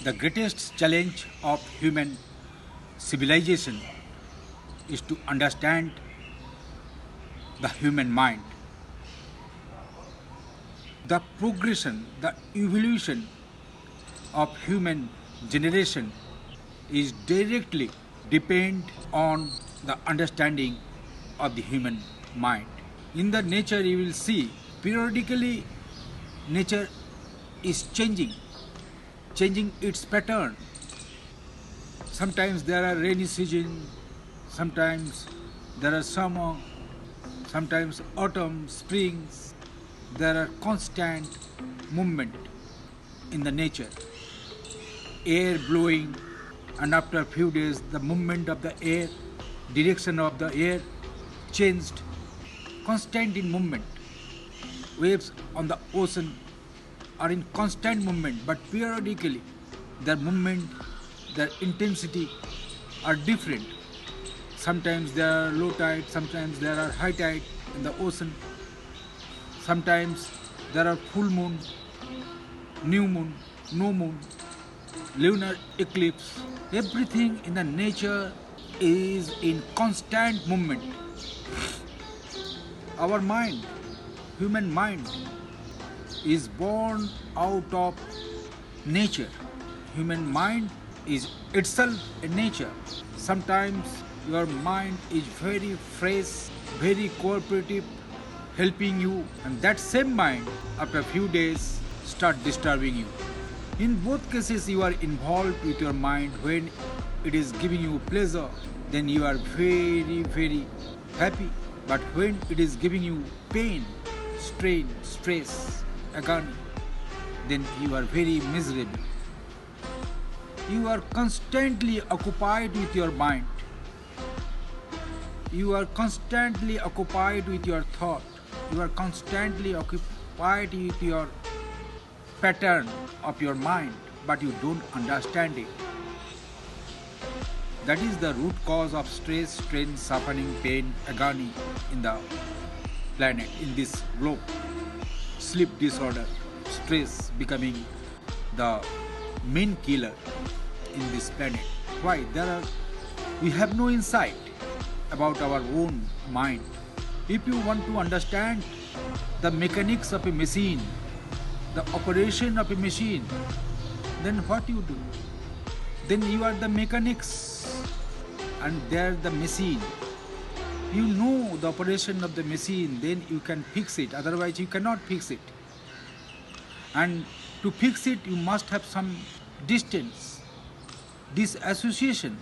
The greatest challenge of human civilization is to understand the human mind. The progression, the evolution of human generation is directly depend on the understanding of the human mind. In the nature you will see periodically nature is changing its pattern. Sometimes there are rainy season, sometimes there are summer, sometimes autumn, springs. There are constant movement in the nature. Air blowing, and after a few days the movement of the air, direction of the air changed. Constant in movement. Waves on the ocean are in constant movement, but periodically their movement, their intensity are different. Sometimes there are low tide, sometimes there are high tide in the ocean. Sometimes there are full moon, new moon, no moon, lunar eclipse. Everything in the nature is in constant movement. Our mind, human mind, is born out of nature. Human mind is itself a nature. Sometimes your mind is very fresh, very cooperative, helping you, and that same mind after a few days start disturbing you. In both cases you are involved with your mind. When it is giving you pleasure, then you are very happy. But when it is giving you pain, strain, stress, agony, then you are very miserable. You are constantly occupied with your mind. You are constantly occupied with your thought. You are constantly occupied with your pattern of your mind, but you don't understand it. That is the root cause of stress, strain, suffering, pain, agony in the planet, in this globe. Sleep disorder, stress becoming the main killer in this planet. Why? We have no insight about our own mind. If you want to understand the mechanics of a machine, the operation of a machine, then what you do? Then you are the mechanics and they are the machine. You know the operation of the machine, then you can fix it. Otherwise you cannot fix it. And to fix it you must have some distance, disassociation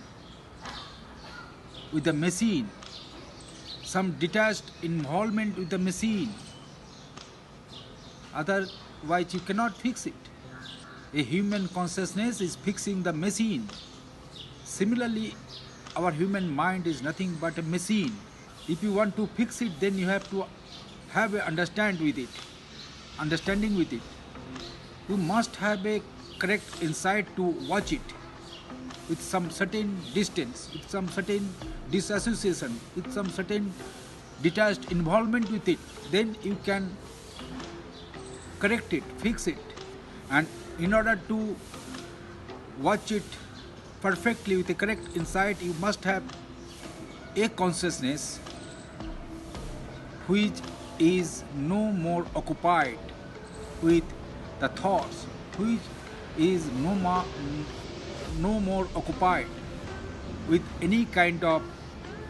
with the machine, some detached involvement with the machine. Otherwise you cannot fix it. A human consciousness is fixing the machine. Similarly, our human mind is nothing but a machine. If you want to fix it, then you have to have an understanding with it. You must have a correct insight to watch it with some certain distance, with some certain disassociation, with some certain detached involvement with it. Then you can correct it, fix it. And in order to watch it perfectly with a correct insight, you must have a consciousness which is no more occupied with the thoughts, which is no more occupied with any kind of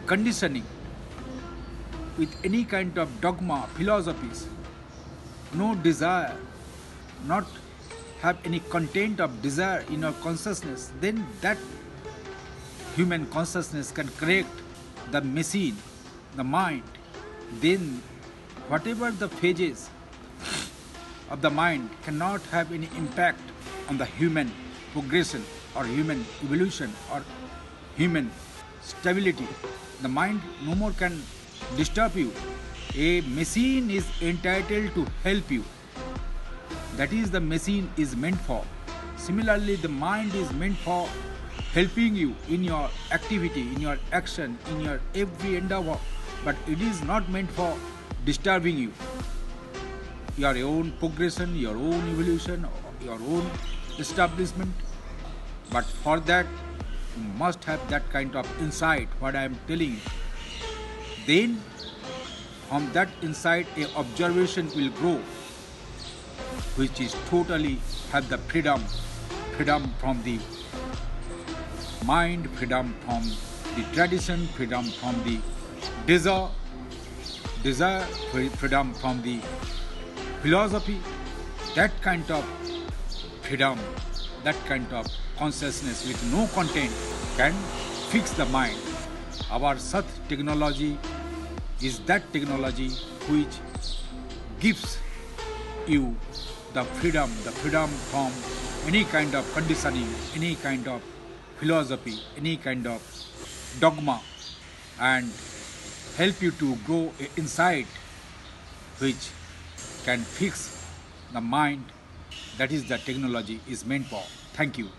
conditioning, with any kind of dogma, philosophies, no desire, not have any content of desire in our consciousness. Then that human consciousness can correct the machine, the mind. Then whatever the phases of the mind cannot have any impact on the human progression or human evolution or human stability. The mind no more can disturb you. A machine is entitled to help you. That is the machine is meant for. Similarly, the mind is meant for helping you in your activity, in your action, in your every endeavor. But it is not meant for disturbing you. Your own progression, your own evolution, your own establishment. But for that, you must have that kind of insight, what I am telling. Then, from that insight, a observation will grow, which is totally have the freedom from the mind, freedom from the tradition, freedom from the desire, freedom from the philosophy. That kind of freedom, that kind of consciousness with no content can fix the mind. Our Sat technology is that technology which gives you the freedom from any kind of conditioning, any kind of philosophy, any kind of dogma, and help you to grow a insight which can fix the mind. That is the technology is meant for. Thank you.